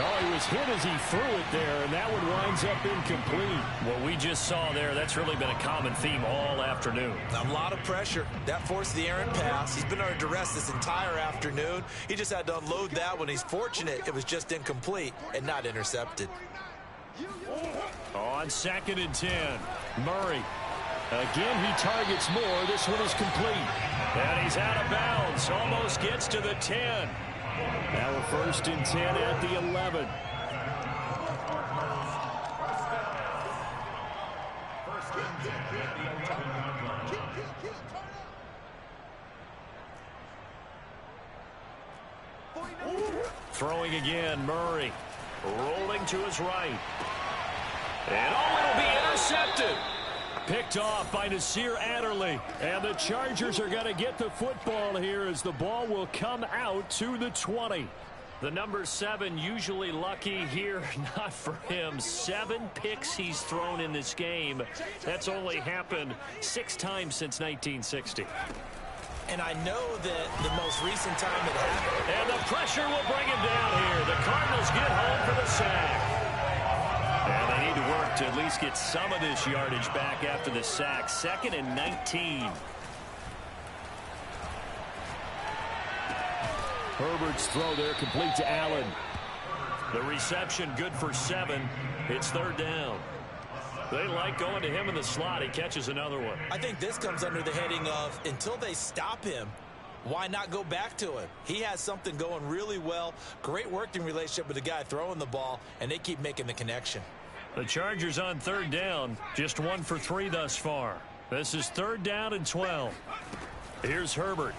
Oh, he was hit as he threw it there, and that one winds up incomplete. What we just saw there, that's really been a common theme all afternoon. A lot of pressure. That forced the errant pass. He's been under duress this entire afternoon. He just had to unload that one. He's fortunate it was just incomplete and not intercepted. On 2nd and 10, Murray. Again, he targets Moore. This one is complete. And he's out of bounds. Almost gets to the 10. Now a 1st and 10 at the 11. Throwing again, Murray. Rolling to his right. And it'll be intercepted. Picked off by Nasir Adderley. And the Chargers are going to get the football here as the ball will come out to the 20. The number 7 usually lucky here, not for him. 7 picks he's thrown in this game. That's only happened 6 times since 1960. And I know that the most recent time it happened. And the pressure will bring him down here. The Cardinals get home for the sack. And they need to work to at least get some of this yardage back after the sack. 2nd and 19. Herbert's throw there complete to Allen. The reception good for 7. It's 3rd down. They like going to him in the slot. He catches another one. I think this comes under the heading of until they stop him, why not go back to him? He has something going really well. Great working relationship with the guy throwing the ball, and they keep making the connection. The Chargers on 3rd down. Just 1 for 3 thus far. This is 3rd down and 12. Here's Herbert.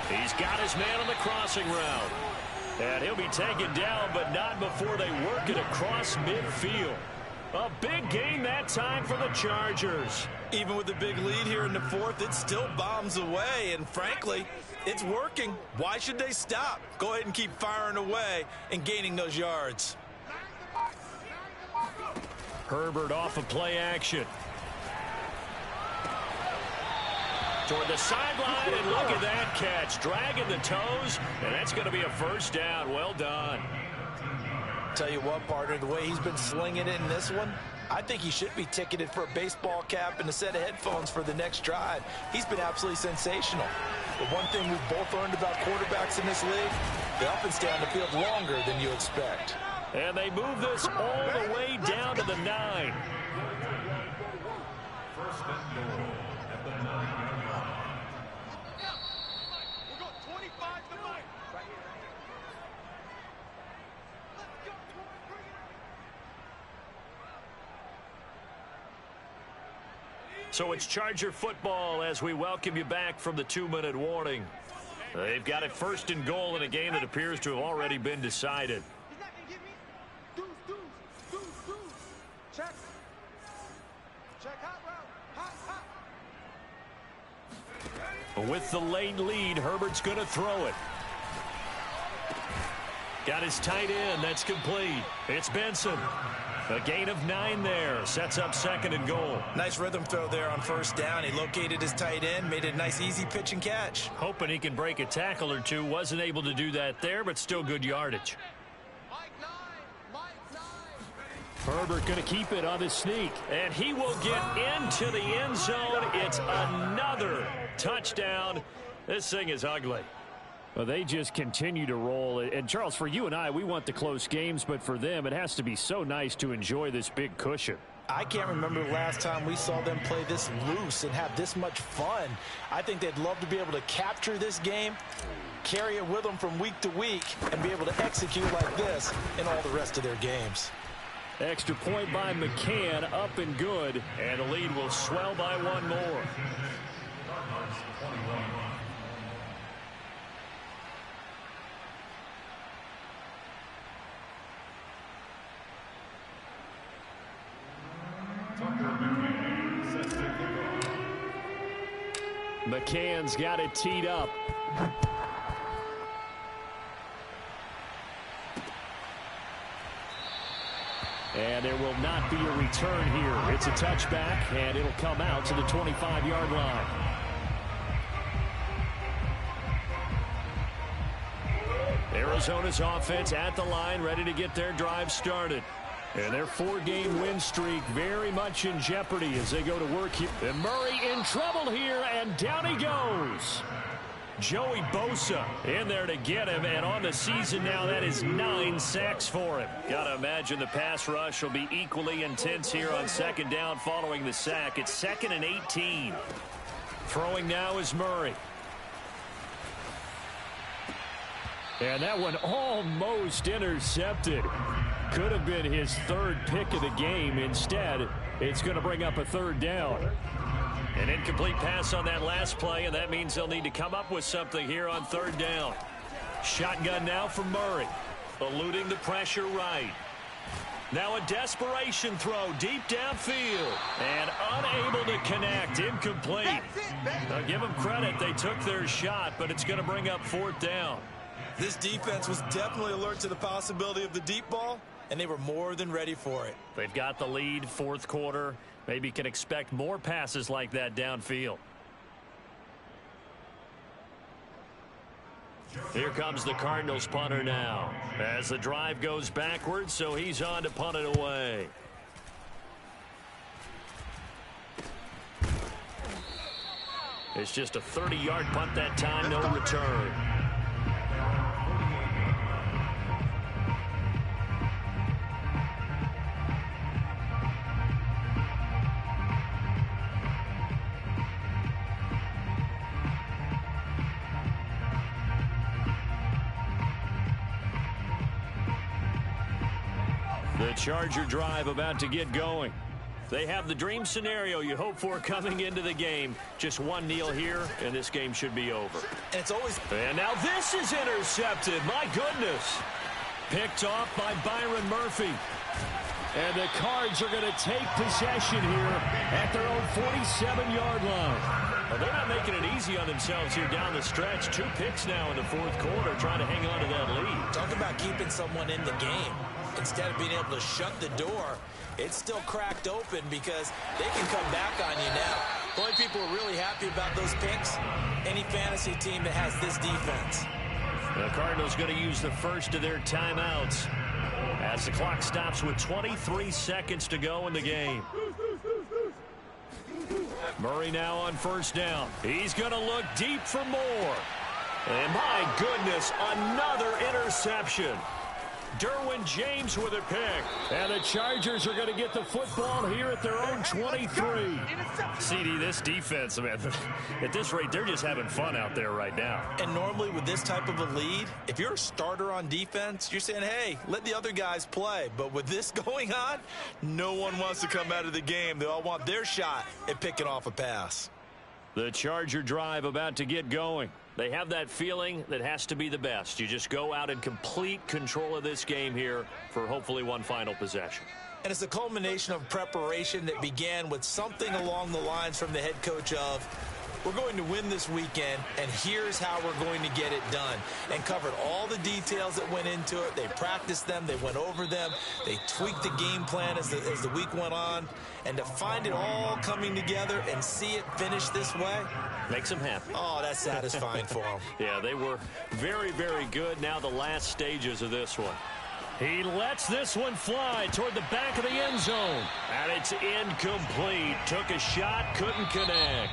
He's got his man on the crossing route. And he'll be taken down, but not before they work it across midfield. A big gain that time for the Chargers. Even with the big lead here in the 4th, it still bombs away. And frankly, it's working. Why should they stop? Go ahead and keep firing away and gaining those yards. Herbert off of play action. Toward the sideline, and look at that catch. Dragging the toes, and that's going to be a 1st down. Well done. Tell you what, partner, the way he's been slinging it in this one, I think he should be ticketed for a baseball cap and a set of headphones for the next drive. He's been absolutely sensational. The one thing we've both learned about quarterbacks in this league, they often stay on the field longer than you expect. And they move this all the way down to the 9. 1st and goal at the 9. So it's Charger football as we welcome you back from the 2-minute warning. They've got it 1st and goal in a game that appears to have already been decided. Check. Check hot route. With the late lead, Herbert's going to throw it. Got his tight end. That's complete. It's Benson. A gain of 9 there. Sets up 2nd and goal. Nice rhythm throw there on 1st down. He located his tight end, made it a nice, easy pitch and catch. Hoping he can break a tackle or two. Wasn't able to do that there, but still good yardage. Herbert going to keep it on his sneak. And he will get into the end zone. It's another touchdown. This thing is ugly. Well, they just continue to roll. And, Charles, for you and I, we want the close games, but for them, it has to be so nice to enjoy this big cushion. I can't remember the last time we saw them play this loose and have this much fun. I think they'd love to be able to capture this game, carry it with them from week to week, and be able to execute like this in all the rest of their games. Extra point by McCann, up and good. And the lead will swell by 1 more. McCann's got it teed up. And there will not be a return here. It's a touchback, and it'll come out to the 25-yard line. Arizona's offense at the line, ready to get their drive started. And their 4-game win streak very much in jeopardy as they go to work here. And Murray in trouble here, and down he goes. Joey Bosa in there to get him, and on the season now, that is 9 sacks for him. Got to imagine the pass rush will be equally intense here on 2nd down following the sack. It's 2nd and 18. Throwing now is Murray. And that one almost intercepted. Could have been his 3rd pick of the game. Instead, it's going to bring up a 3rd down. An incomplete pass on that last play, and that means they'll need to come up with something here on 3rd down. Shotgun now for Murray. Eluding the pressure right. Now a desperation throw deep downfield. And unable to connect. Incomplete. Now give them credit. They took their shot, but it's going to bring up 4th down. This defense was definitely alert to the possibility of the deep ball, and they were more than ready for it. They've got the lead, 4th quarter. Maybe can expect more passes like that downfield. Here comes the Cardinals punter now. As the drive goes backwards, so he's on to punt it away. It's just a 30-yard punt that time, no return. The Charger drive about to get going. They have the dream scenario you hope for coming into the game. Just one kneel here, and this game should be over. And it's always... And now this is intercepted. My goodness. Picked off by Byron Murphy. And the Cards are going to take possession here at their own 47-yard line. Well, they're not making it easy on themselves here down the stretch. 2 picks now in the 4th quarter, trying to hang on to that lead. Talk about keeping someone in the game. Instead of being able to shut the door, it's still cracked open because they can come back on you now. The only people who are really happy about those picks, any fantasy team that has this defense. The Cardinals going to use the first of their timeouts as the clock stops with 23 seconds to go in the game. Murray now on 1st down. He's going to look deep for more. And my goodness, another interception. Derwin James with a pick. And the Chargers are going to get the football here at their own 23. CD, this defense, man, at this rate, they're just having fun out there right now. And normally with this type of a lead, if you're a starter on defense, you're saying, hey, let the other guys play. But with this going on, no one wants to come out of the game. They all want their shot at picking off a pass. The Charger drive about to get going. They have that feeling that has to be the best. You just go out in complete control of this game here for hopefully one final possession. And it's a culmination of preparation that began with something along the lines from the head coach of, we're going to win this weekend, and here's how we're going to get it done. And covered all the details that went into it. They practiced them. They went over them. They tweaked the game plan as the week went on. And to find it all coming together and see it finish this way, makes them happy. Oh, that's satisfying for them. Yeah, they were very, very good. Now the last stages of this one. He lets this one fly toward the back of the end zone. And it's incomplete. Took a shot, couldn't connect.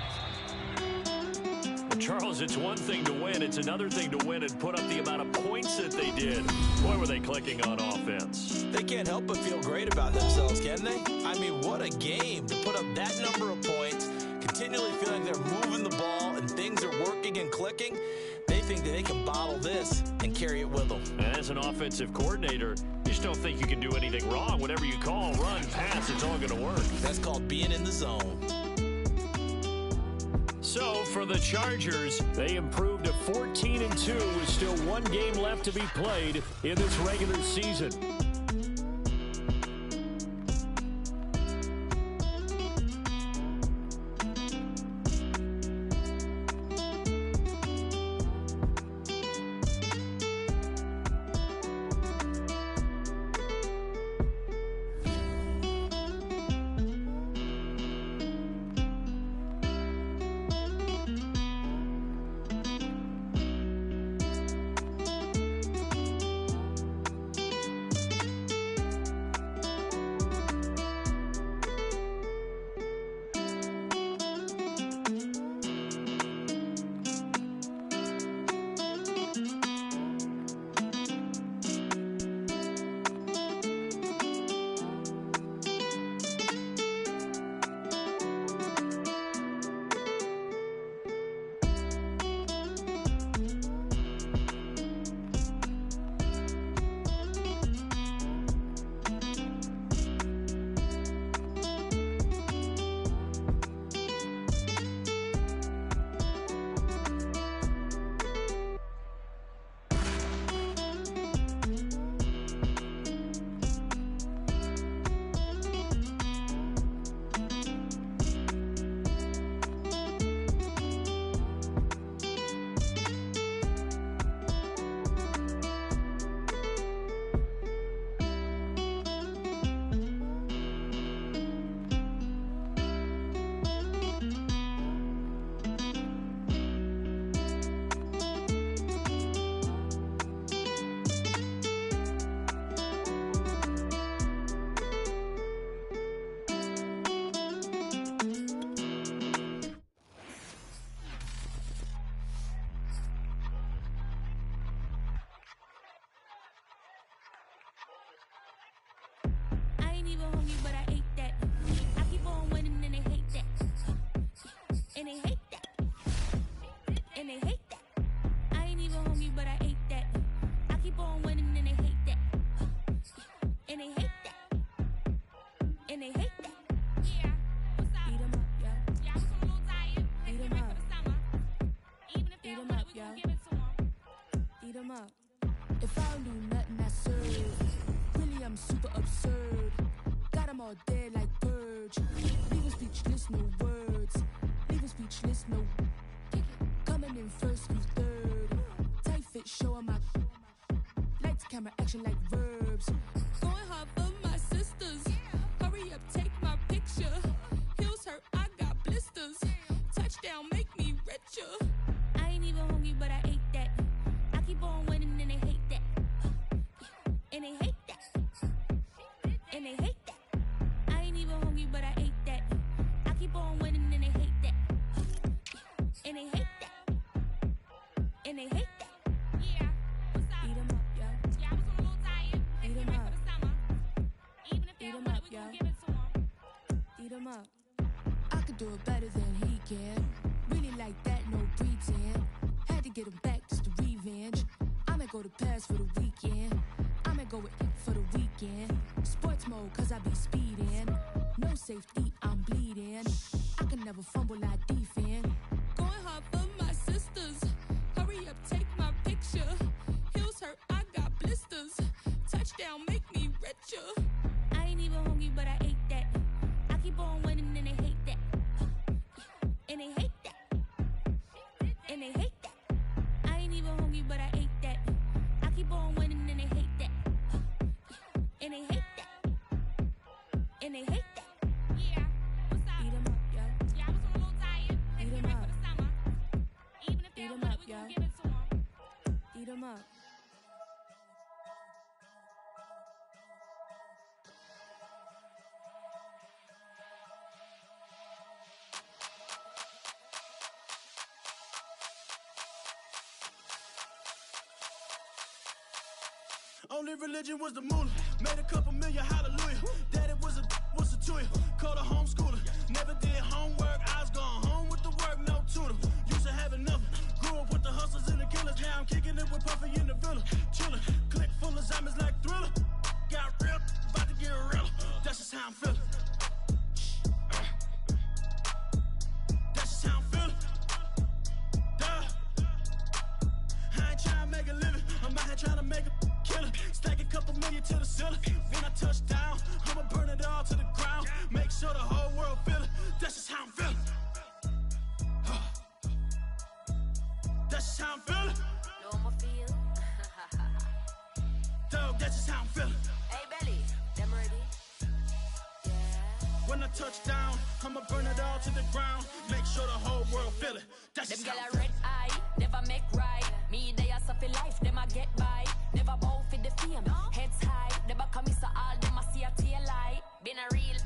Charles, it's one thing to win. It's another thing to win and put up the amount of points that they did. Boy, were they clicking on offense. They can't help but feel great about themselves, can they? I mean, what a game to put up that number of points, continually feeling they're moving the ball and things are working and clicking. They think that they can bottle this and carry it with them. And as an offensive coordinator, you just don't think you can do anything wrong. Whatever you call, run, pass, it's all going to work. That's called being in the zone. So, for the Chargers, they improved to 14-2 with still one game left to be played in this regular season. And they hate that. And they hate that. I ain't even hungry, but I ate that. I keep on winning and they hate that. And they hate that. And they hate that. Yeah, what's up? Beat 'em up, yo. Yeah, I was on a little diet. Beat 'em Ready up. for the summer. Even if they Beat don't 'em want up, it, we yo. gon' give it to them. Eat 'em up. If I don't do nothing, I serve. Really, I'm super absurd. Got 'em all dead like purge. Leaving speechless, no words. Leaving speechless, no. Coming in first, you third. Tight fit, showing my. Lights, camera, action like verbs. Going hard for my sisters. Hurry up, take my picture. Heels hurt, I got blisters. Touchdown, make me richer. I ain't even hungry, but I ate that. I keep on winning and they hate that. And they hate that. And they hate that. I ain't even hungry, but I ate that. I keep on winning and they hate that. And they hate that. And they hate that. Yeah, what's up? Eat 'em up, yo. Yeah, I was on a little diet. Ready Eat 'em for up. the summer. Even if they Eat don't 'em want up, it, we yo. gon' give it to them. Eat 'em up. I could do it better than he can. Really like that, no pretend. Had to get him back just to revenge. I'ma go to Paris for the weekend. I'ma go with it for the weekend. Sports mode, cause I be speeding. No safety, I'm bleeding. I can never fumble, I defend. Going hard for my sisters. Hurry up, take my picture. Heels hurt, I got blisters. Touchdown, make me richer. I ain't even hungry, but I ate that. I keep on winning and they hate that. And they hate that. And they hate that. I ain't even hungry, but I ate that. I keep on winning and they hate that. And they hate that. And they hate that. Yeah, what's up? Eat 'em up, yo. Yeah, I was on a little diet. Eat 'em Ready up. for the summer. Even if they Eat don't 'em want up, it, we yo. gon' give it to them. Eat 'em up. Only religion was the moolah. Made a couple million, hallelujah. Daddy was a to you. Called a homeschooler. Never did homework. I was going home with the work, no tutor. Used to have enough. Grew up with the hustlers and the killers. Now I'm kicking it with Puffy in the villa. Chillin'. Click full of zombies like Thriller. Got real, about to get real. That's just how I'm feeling. That's just how I'm feeling. Duh. I ain't trying to make a living. I'm out here trying to make a killer. Stack a couple million to the ceiling. When I touch down, I'ma burn it all to the ground. Make sure the whole world feel it. That's just how I'm feeling. That's just how I'm feeling. Know I'ma feel. Dog, that's just how I'm feeling. Hey, Belly, them ready? When I touch down, I'ma burn it all to the ground. Make sure the whole world feel it. That's Them just gyal how a I'm feeling. red eye, never make right. Me, they are suffer life, them a get by. Never bow for the fame, heads high. Never come so all them a see a tail light. Been a real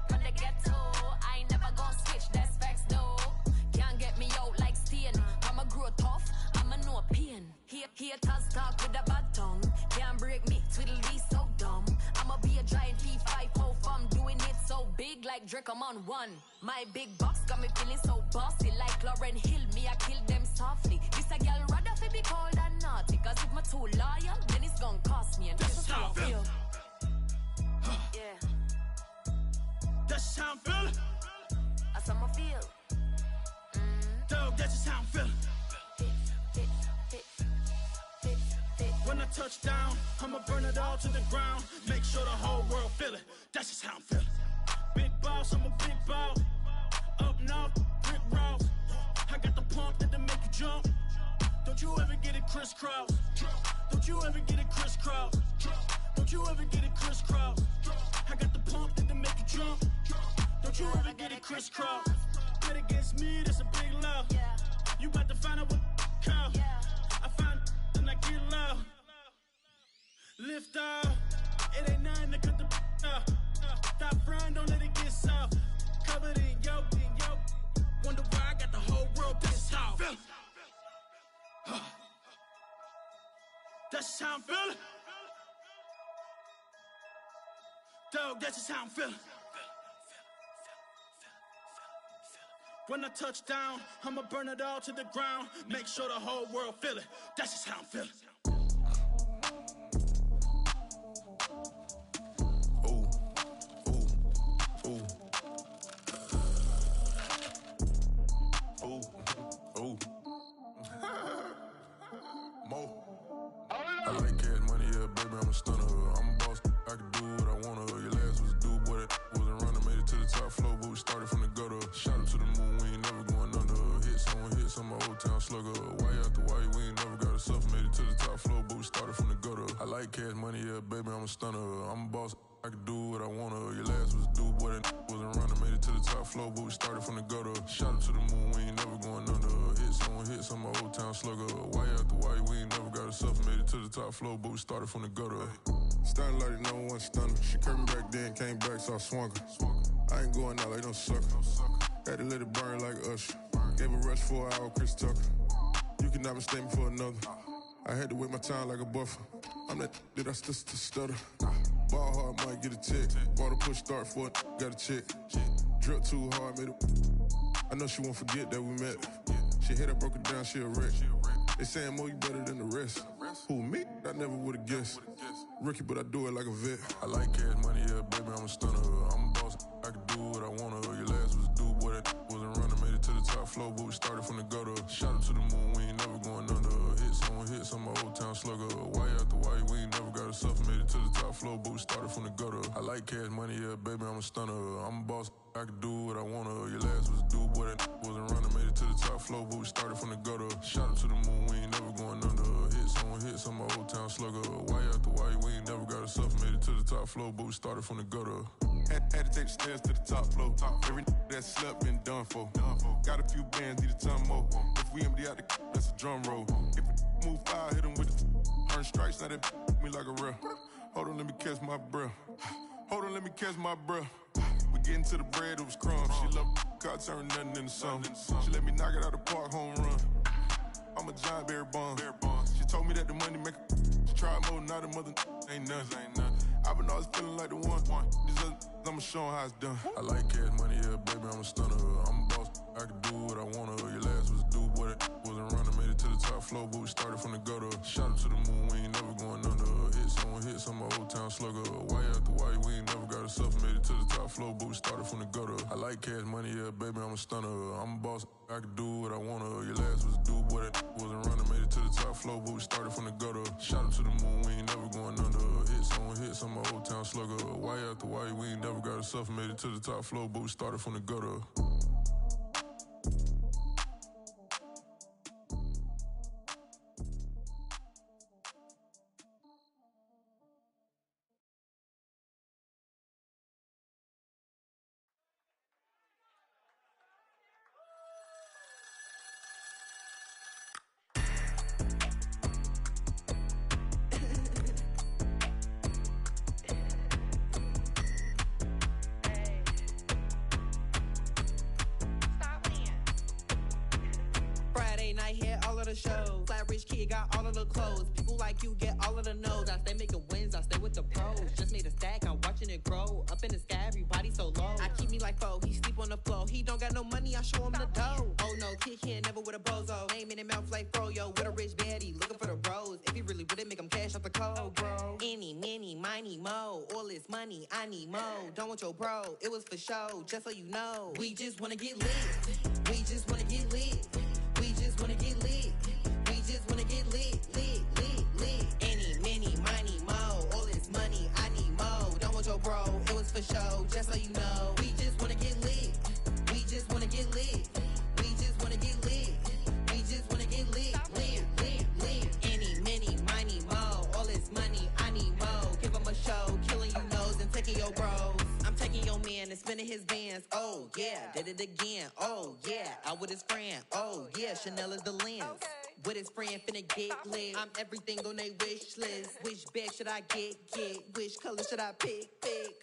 from the ghetto. I ain't never gon' switch, that's facts though. Can't get me out like stain. I'ma grow tough, I'ma know pain. Haters talk with a bad tongue. Can't break me, twiddly so dumb. I'ma be a giant P5 from doing it so big like Drake, I'm on one. My big box got me feeling so bossy like Lauren Hill. Me, I kill them softly. This a girl rather fi be cold than naughty. Cause if my too loyal, then it's gon' cost me. And This is how I feel. Yeah, That's just how I'm feeling. that's how I feel. Dog, that's just how I'm feeling. When I touch down, I'ma burn it all to the ground. Make sure the whole world feel it. That's just how I'm feeling. Big boss, I'm a big boss. Up north, Rick Ross. I got the pump that'll make you jump. Don't you ever get it crisscross. Don't you ever get it crisscross. Don't you ever get it crisscross. I got the pump that'll make you jump. Don't you ever get it crisscross. Bet against me, that's a big love. You about to find out what call. I find and I get loud. Lift off. It ain't nothing to cut the off. Stop frying, don't let it get soft. Covered in yolk. Wonder why I got the whole world pissed off. That's just how I'm feeling. Dog, that's just how I'm feeling. When I touch down, I'ma burn it all to the ground. Make sure the whole world feel it. That's just how I'm feeling. Ooh, ooh, ooh. Ooh, ooh. Mo. I like cash money, yeah, baby, I'm a stunner. I'm a boss, I can do what I wanna. Your last was a dude, boy, that wasn't running. Made it to the top floor, but we started from the gutter. Shot up to the moon, we ain't never going under. Hits on my old town slugger. Why after why, we ain't never got a suffer. Made it to the top floor, but we started from the gutter. I like cash money, yeah, baby, I'm a stunner. I'm a boss, I can do what I wanna. Your last was a dude, boy, that wasn't running. Made it to the top floor, but we started from the gutter. Shot up to the moon, we ain't never going under. Hits on my old town slugger. Why after why, we ain't never got a suffer. Made it to the top floor, but we started from the gutter. Starting like no one stunner. She curved me back then, came back, so I swung her. I ain't going out like no sucker. Had to let it burn like Usher. Gave a rush for an hour, Chris Tucker. You cannot mistake me for another. I had to wait my time like a buffer. I'm that that I still stutter. Ball hard, might get a tick. Bought a push start for it, got a chick. Drip too hard, made it. I know she won't forget that we met. She hit, I broke it down, she a wreck. They saying, Mo, you better than the rest. Who, me? I never would've guessed. Rookie, but I do it like a vet. I like cash money, yeah, baby, I'm a stunner. I'm a boss, I can do what I wanna. Your last was a dude, boy, that wasn't running. Made it to the top floor, but we started from the gutter. Shot up to the moon, we ain't never going under. Hits on my old town slugger. Why after why, we ain't never got a suffer. Made it to the top floor, but we started from the gutter. I like cash money, yeah, baby, I'm a stunner. I'm a boss, I can do what I wanna. Your last was a dude, boy, that wasn't running. Made it to the top floor, but we started from the gutter. Shot up to the moon, we ain't never going under. Hits on my old town slugger. Why after why, we ain't never got a suffer. Made it to the top floor, but we started from the gutter. Had to take the stairs to the top floor. Every that slept been done for. Got a few bands, need a ton more. If we empty out the that's a drum roll. If it move fire, hit him with the earn strikes, now that me like a real. Hold on, let me catch my breath. Hold on, let me catch my breath. We getting to the bread, it was crumbs. She love car, turn nothing into something. She let me knock it out the park, home run. I'm a giant bear bond. She told me that the money make she tried more, not a mother ain't nothing. I've been always feeling like the one. These other I'ma show 'em how it's done. I like cash money, yeah, baby, I'm a stunner. I'm a boss, I can do what I wanna. Your last was a dude, boy, that wasn't running. Made it to the top floor, but we started from the gutter. Shot up to the moon, we ain't never going under. Hits on my old town slugger. Why after why, we ain't never got a suffer. Made it to the top floor, but we started from the gutter. I like cash money, yeah, baby, I'm a stunner. I'm a boss, I can do what I wanna. Your last was a dude, boy, that wasn't running. Made it to the top floor, but we started from the gutter. Shot up to the moon, we ain't never going under. Hits on my old town slugger. Why after why, we ain't never got a suffer. Made it to the top floor, but we started from the gutter. Shows. Flat rich kid got all of the clothes. People like you get all of the no's. I stay making wins, I stay with the pros. Just made a stack, I'm watching it grow. Up in the sky, everybody so low. I keep me like foe, he sleep on the floor. He don't got no money, I show him the dough. Oh no, kid here never with a bozo. Name in his mouth like froyo. With a rich baddie, looking for the bros. If he really would it make him cash off the code, bro. Any, many, miny, mo. All this money, I need mo. Don't want your bro, it was for show. Just so you know, we just wanna get lit. We just wanna get lit. We just wanna get lit. We just wanna get lit, lit, lit, lit. Any, many, miny, mo. All this money, I need mo. Don't want your bro, it was for show, just so you know. We just wanna get lit. We just wanna get lit. We just wanna get lit. We just wanna get lit, lit, lit, lit. Any, many, miny, mo. All this money, I need mo. Give him a show, killing you nose and taking your bros. I'm taking your man and spinning his bands. Oh yeah, did it again. Oh yeah, out with his friend. Oh yeah, Chanel is the lens. Okay. With his friend finna get lit. I'm everything on they wish list. Which bag should I get? Which color should I pick?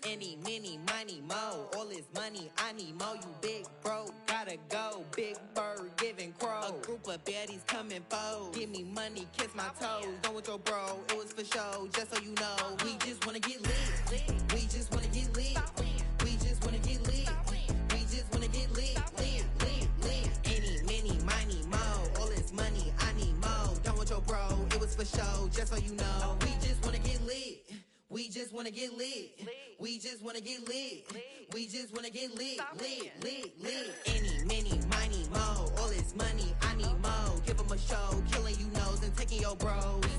Any, many, miny, mo. All this money, I need mo. You big bro, gotta go. Big bird, giving crow. A group of baddies coming foes. Give me money, kiss my toes. Don't want your bro, it was for show. Just so you know, we just wanna get lit. We just wanna get lit. We just wanna get lit. We just wanna get lit, lit, lit, for show, just so you know. We just wanna get lit. We just wanna get lit. We just wanna get lit. We just wanna get lit. Lit. Any, many, miny, mo. All this money, I need mo. Give them a show, killing you nose and taking your bros.